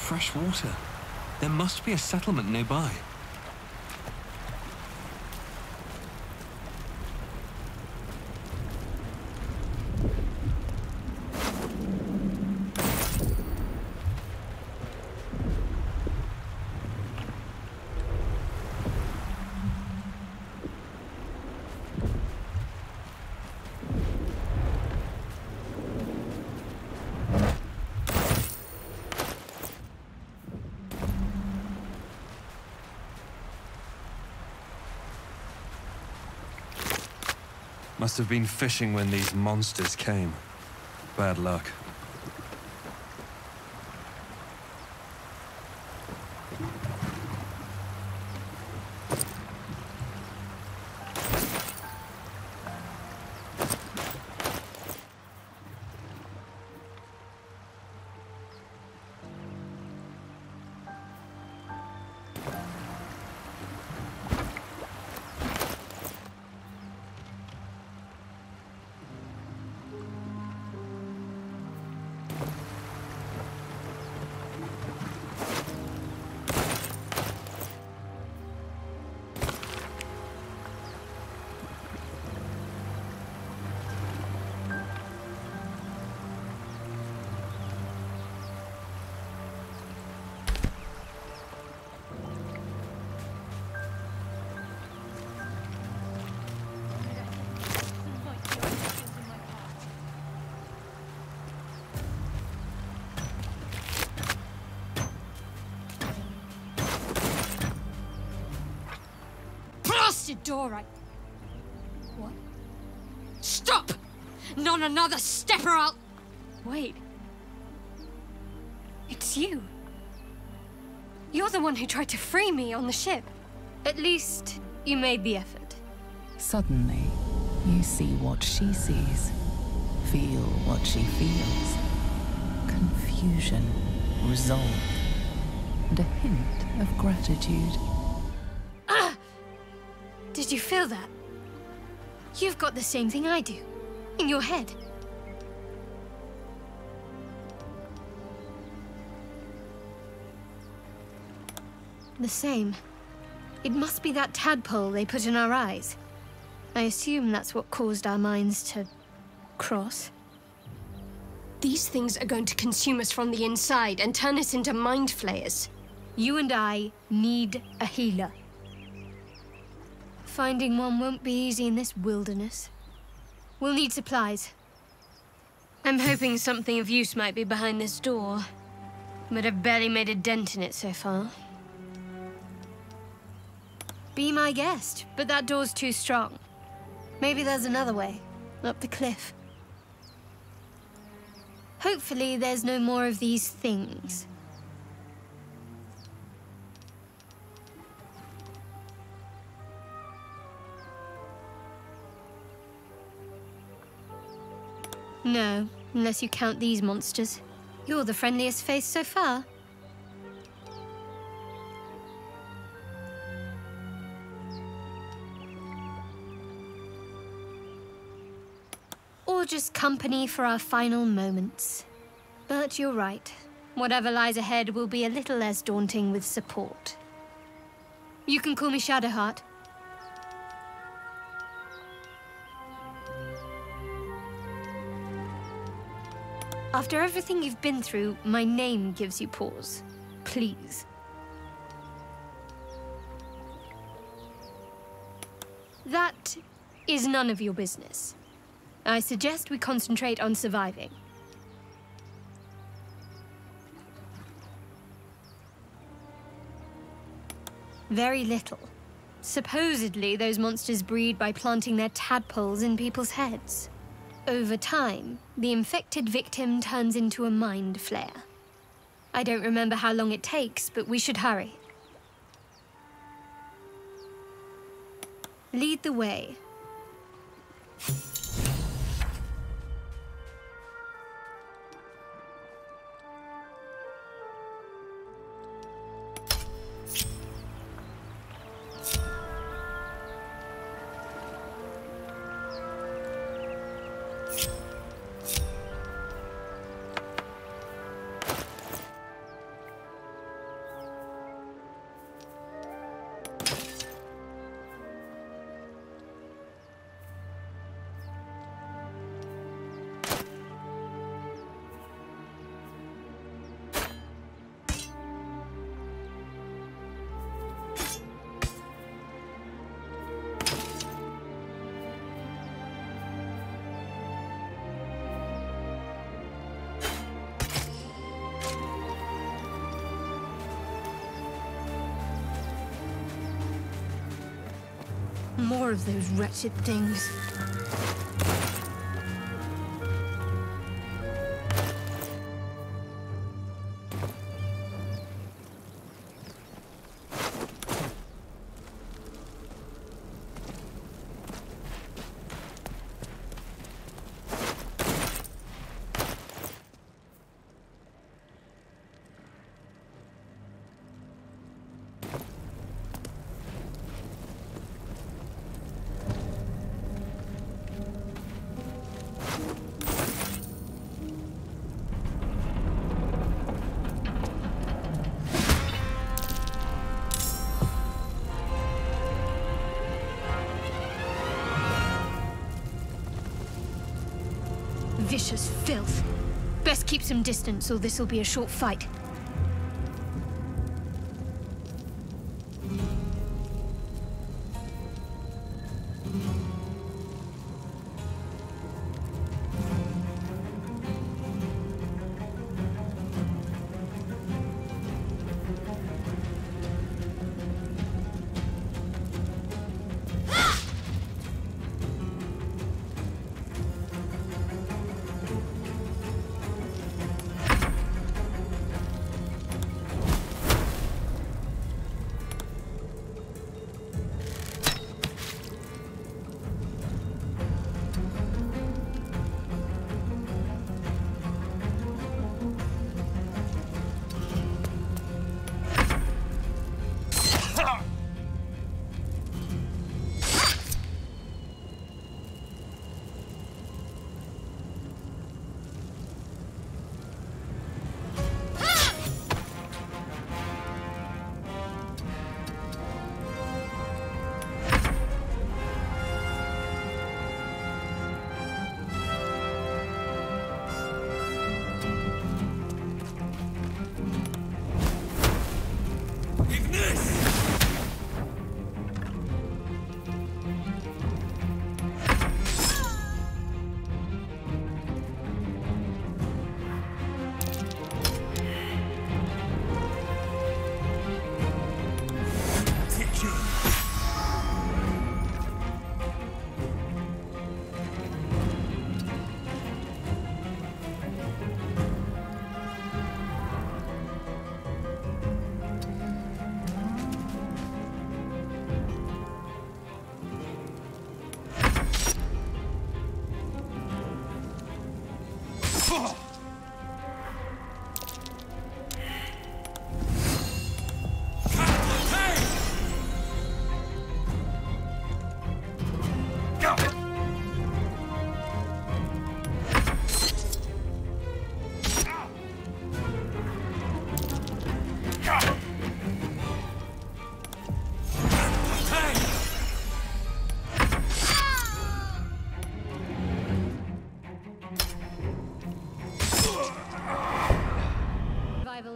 fresh water. There must be a settlement nearby. Must have been fishing when these monsters came. Bad luck. Door, What? Stop! Not another step or I'll... Wait. It's you. You're the one who tried to free me on the ship. At least, you made the effort. Suddenly, you see what she sees. Feel what she feels. Confusion, resolve, and a hint of gratitude. Did you feel that? You've got the same thing I do. In your head. The same. It must be that tadpole they put in our eyes. I assume that's what caused our minds to... cross. These things are going to consume us from the inside and turn us into mind flayers. You and I need a healer. Finding one won't be easy in this wilderness. We'll need supplies. I'm hoping something of use might be behind this door, but I've barely made a dent in it so far. Be my guest, but that door's too strong. Maybe there's another way, up the cliff. Hopefully there's no more of these things. No, unless you count these monsters. You're the friendliest face so far. Or just company for our final moments. But you're right. Whatever lies ahead will be a little less daunting with support. You can call me Shadowheart. After everything you've been through, my name gives you pause. Please. That is none of your business. I suggest we concentrate on surviving. Very little. Supposedly, those monsters breed by planting their tadpoles in people's heads. Over time, the infected victim turns into a mind flayer. I don't remember how long it takes, but we should hurry. Lead the way. more of those wretched things. Vicious filth. Best keep some distance, or this'll be a short fight.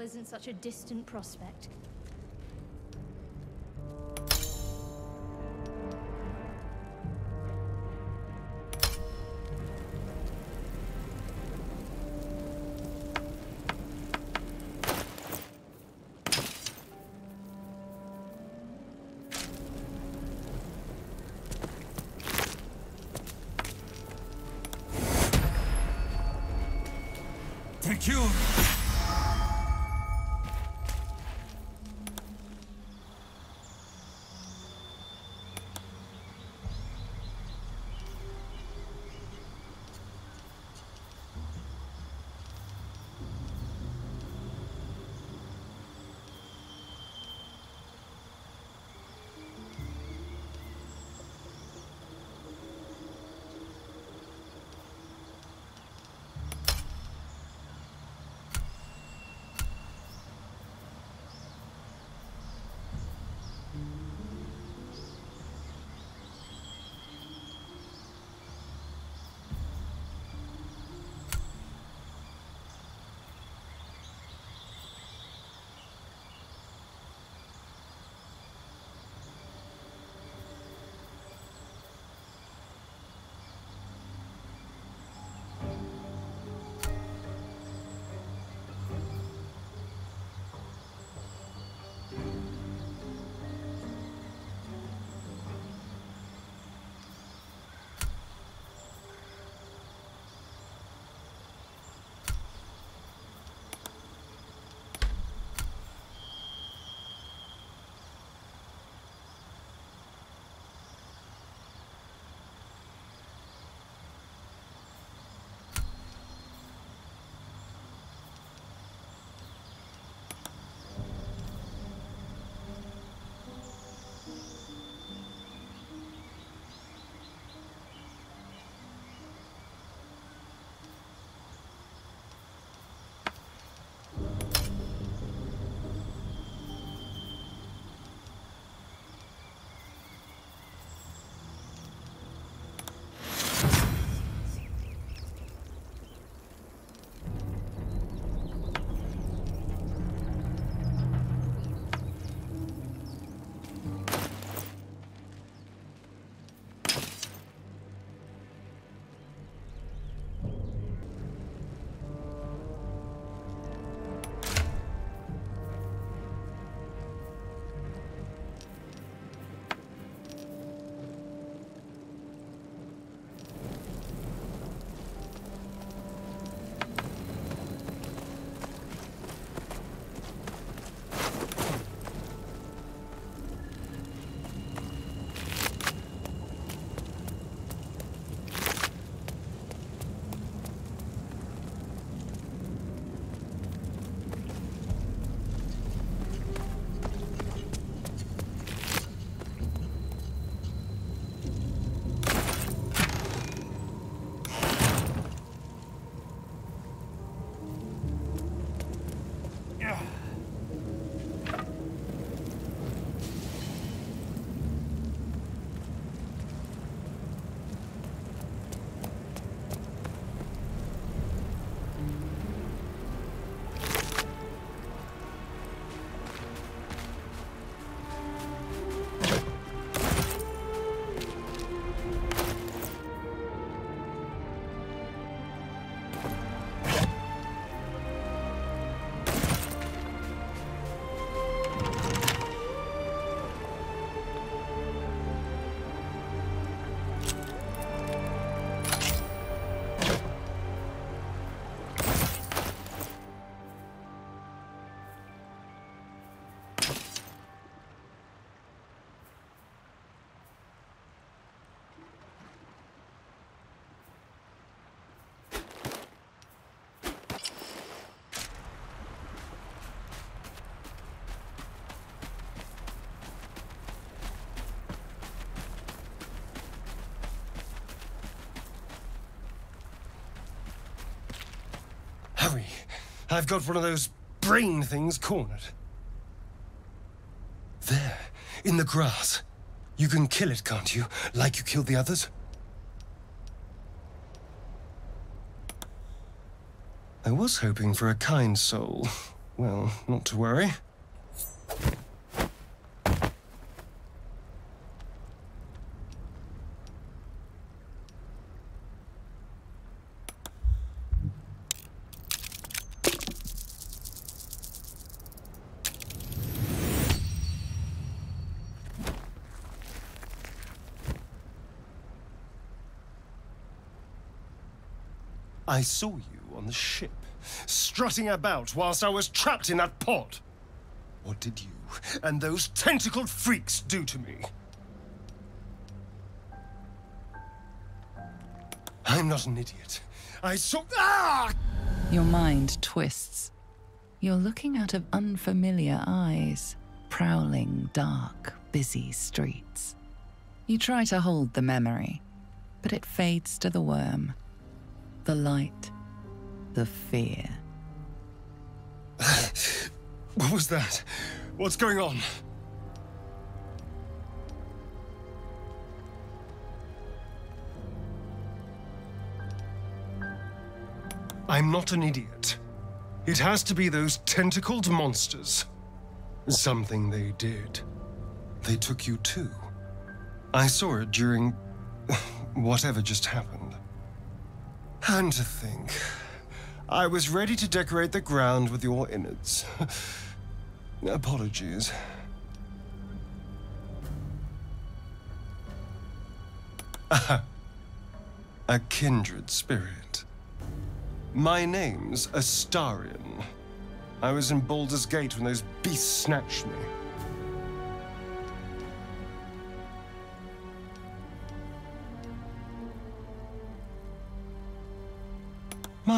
Isn't such a distant prospect. Thank you. Hurry! I've got one of those brain things cornered. There, in the grass. You can kill it, can't you? Like you killed the others? I was hoping for a kind soul. Well, not to worry. I saw you on the ship, strutting about whilst I was trapped in that pod. What did you and those tentacled freaks do to me? I'm not an idiot. I saw... Ah! Your mind twists. You're looking out of unfamiliar eyes, prowling dark, busy streets. You try to hold the memory, but it fades to the worm. The light, the fear. What was that? What's going on? I'm not an idiot. It has to be those tentacled monsters. Something they did. They took you too. I saw it during whatever just happened. And to think, I was ready to decorate the ground with your innards. Apologies. A kindred spirit. My name's Astarion. I was in Baldur's Gate when those beasts snatched me.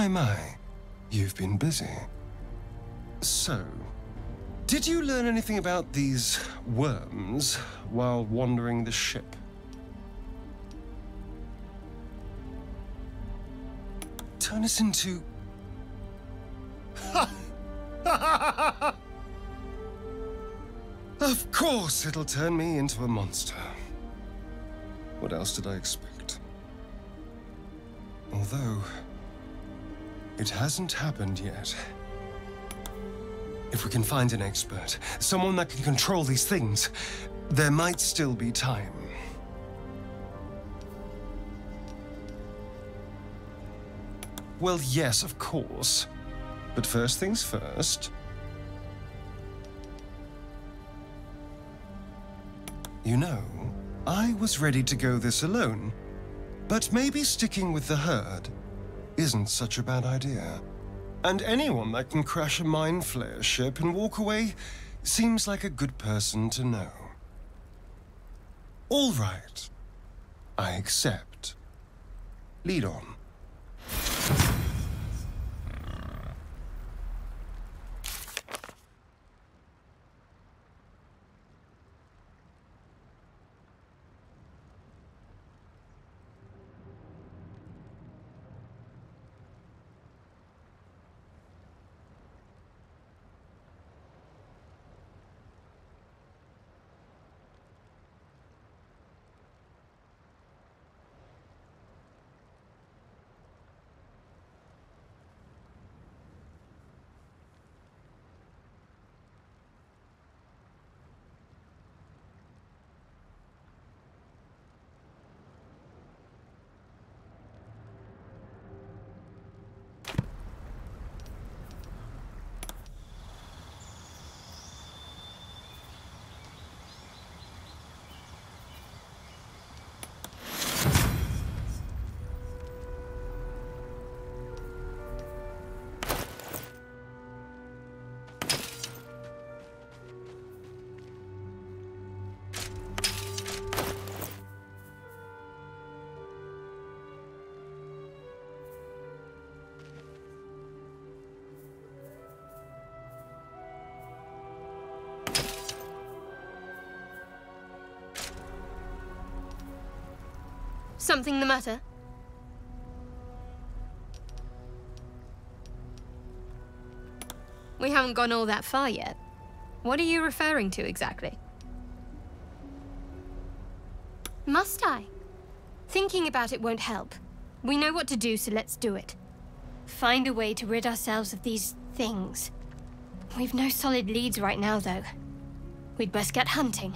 My, you've been busy. So, did you learn anything about these worms while wandering the ship? Turn us into... Of course it'll turn me into a monster. What else did I expect? Although... it hasn't happened yet. If we can find an expert, someone that can control these things, there might still be time. Well, yes, of course. But first things first. You know, I was ready to go this alone, but maybe sticking with the herd isn't such a bad idea. And anyone that can crash a mindflayer ship and walk away seems like a good person to know. All right. I accept. Lead on. Something the matter? We haven't gone all that far yet. What are you referring to exactly? Must I? Thinking about it won't help. We know what to do, so let's do it. Find a way to rid ourselves of these things. We've no solid leads right now, though. We'd best get hunting.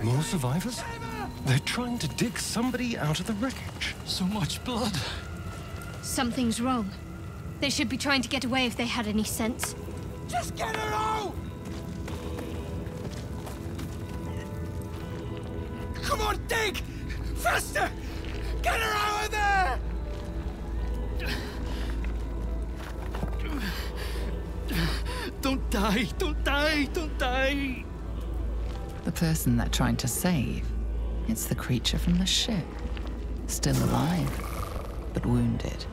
More survivors? They're trying to dig somebody out of the wreckage. So much blood. Something's wrong. They should be trying to get away if they had any sense. Just get her out! Come on, dig! Faster! Get her out of there! Don't die! Don't die! Don't die! The person they're trying to save, it's the creature from the ship. Still alive, but wounded.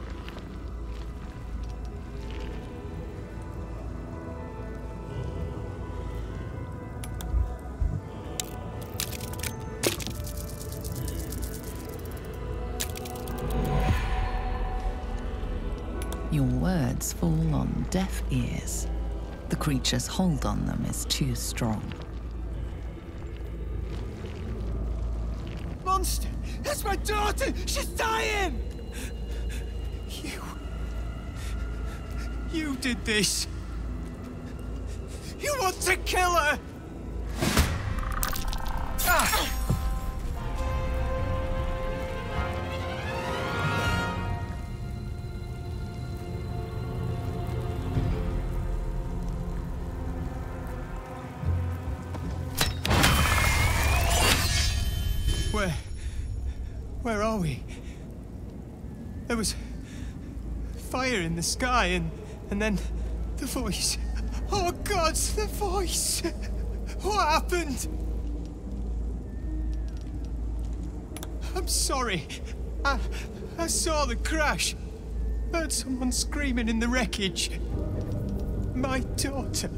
Your words fall on deaf ears. The creature's hold on them is too strong. Monster! That's my daughter! She's dying! You did this! You want to kill her! Ah! Where are we? There was fire in the sky and then the voice. Oh God, the voice! What happened? I'm sorry. I saw the crash. Heard someone screaming in the wreckage. My daughter.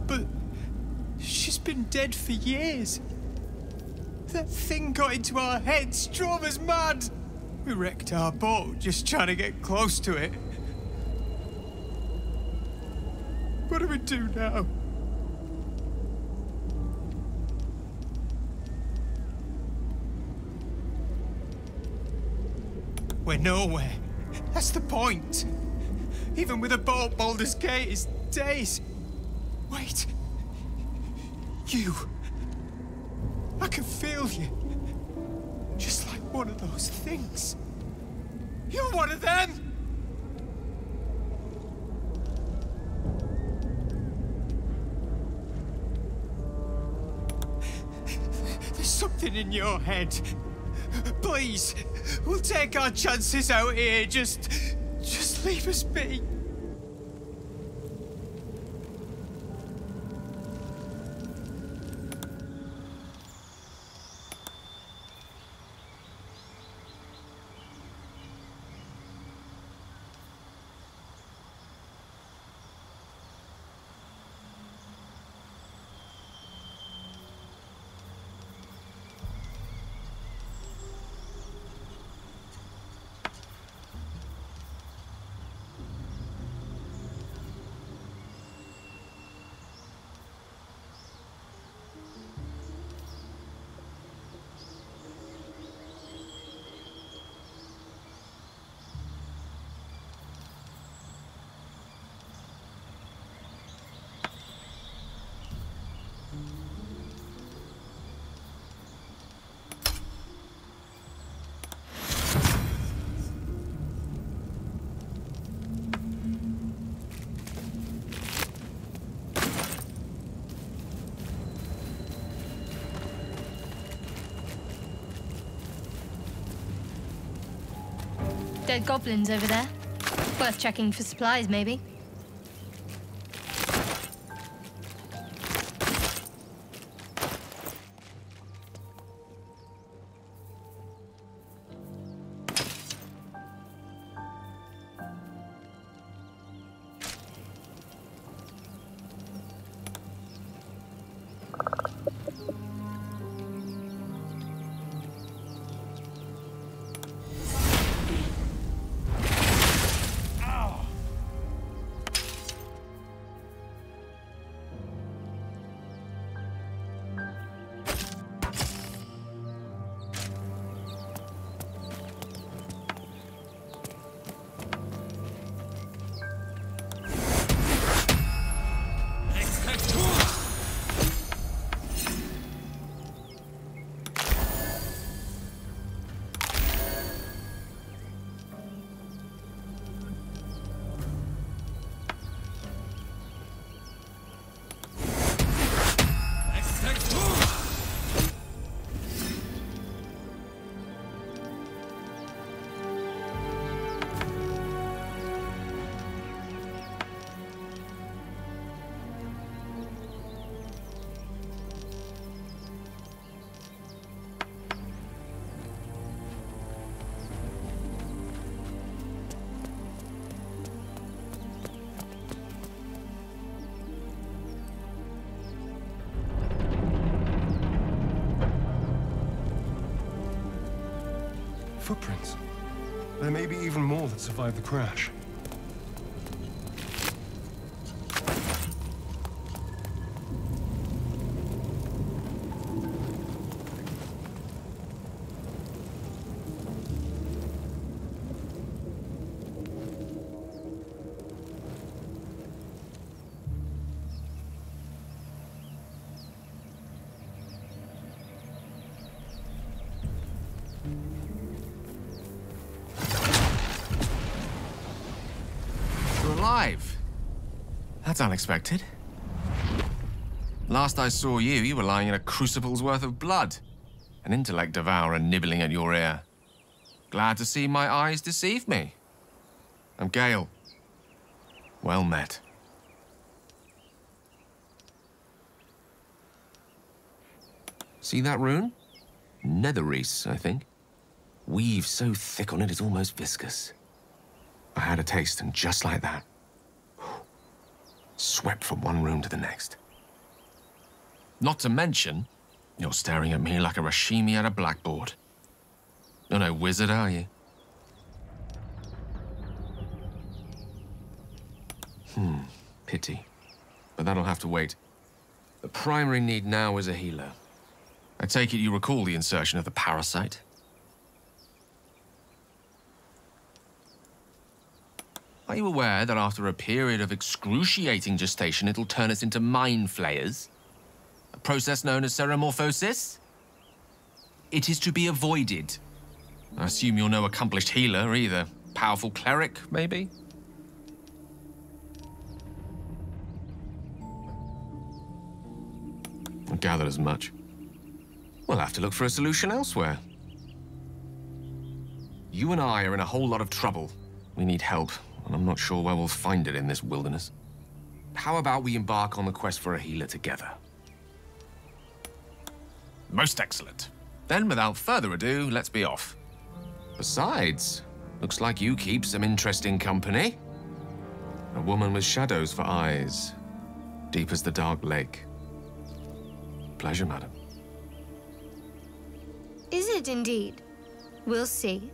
But she's been dead for years. That thing got into our heads, drove us mad. We wrecked our boat just trying to get close to it. What do we do now? We're nowhere. That's the point. Even with a boat, Baldur's Gate is days. Wait. You. I can feel you. Just like one of those things. You're one of them! There's something in your head. Please, we'll take our chances out here. Just leave us be. Dead goblins over there. Worth checking for supplies, maybe. Footprints. There may be even more that survived the crash. Alive. That's unexpected. Last I saw you, you were lying in a crucible's worth of blood. An intellect devourer nibbling at your ear. Glad to see my eyes deceive me. I'm Gale. Well met. See that rune? Netherreese, I think. Weave so thick on it it's almost viscous. I had a taste, and just like that, swept from one room to the next. Not to mention, you're staring at me like a Rashimi at a blackboard. You're no wizard, are you? Pity. But that'll have to wait. The primary need now is a healer. I take it you recall the insertion of the parasite? Are you aware that after a period of excruciating gestation, it'll turn us into mindflayers? A process known as ceremorphosis? It is to be avoided. I assume you're no accomplished healer either. Powerful cleric, maybe? I gathered as much. We'll have to look for a solution elsewhere. You and I are in a whole lot of trouble. We need help, and I'm not sure where we'll find it in this wilderness. How about we embark on the quest for a healer together? Most excellent. Then, without further ado, let's be off. Besides, looks like you keep some interesting company. A woman with shadows for eyes, deep as the dark lake. Pleasure, madam. Is it indeed? We'll see.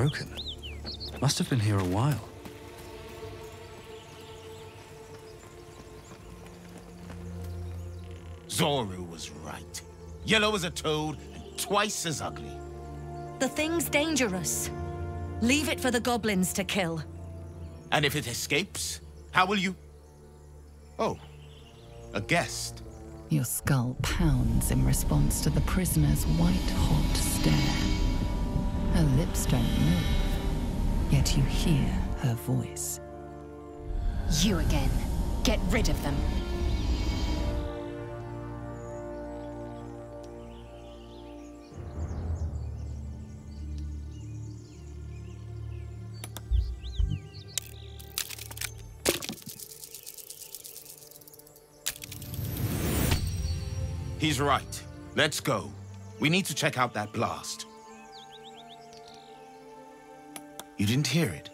broken. Must have been here a while. Zoru was right. Yellow as a toad and twice as ugly. The thing's dangerous. Leave it for the goblins to kill. And if it escapes, how will you... Oh, a guest. Your skull pounds in response to the prisoner's white-hot stare. Her lips don't move, yet you hear her voice. You again. Get rid of them. He's right. Let's go. We need to check out that blast. You didn't hear it?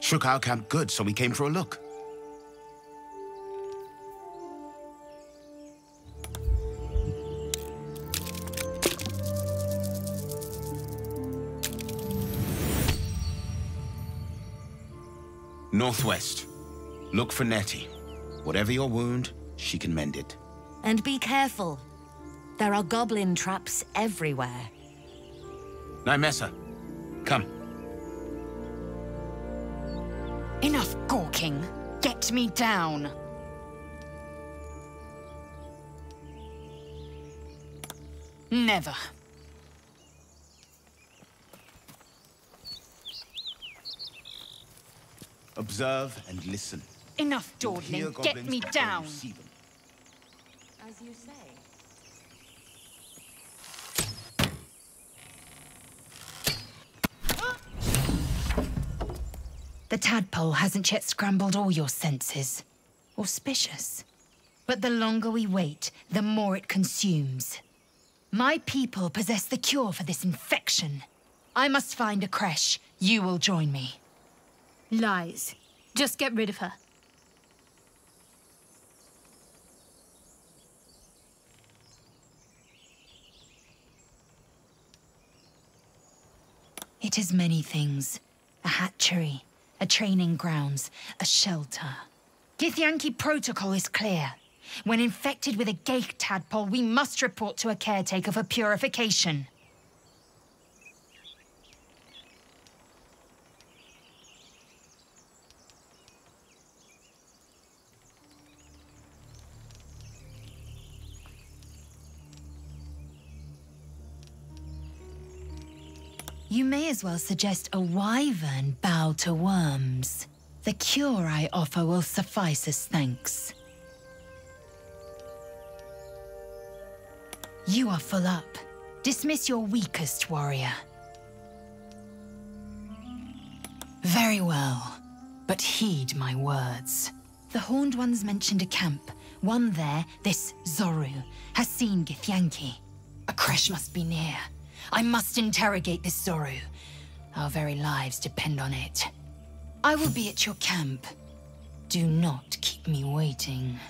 Shook our camp good, so we came for a look. Northwest. Look for Nettie. Whatever your wound, she can mend it. And be careful. There are goblin traps everywhere. Nymessa, come. Enough gawking. Get me down. Never. Observe and listen. Enough dawdling. Get me down. As you say. The tadpole hasn't yet scrambled all your senses. Auspicious. But the longer we wait, the more it consumes. My people possess the cure for this infection. I must find a creche. You will join me. Lies. Just get rid of her. It is many things. A hatchery, a training grounds, a shelter. Githyanki protocol is clear. When infected with a Gale tadpole, we must report to a caretaker for purification. You may as well suggest a wyvern bow to worms. The cure I offer will suffice as thanks. You are full up. Dismiss your weakest warrior. Very well, but heed my words. The Horned Ones mentioned a camp. One there, this Zoru, has seen Githyanki. A creche must be near. I must interrogate this Zoru. Our very lives depend on it. I will be at your camp. Do not keep me waiting.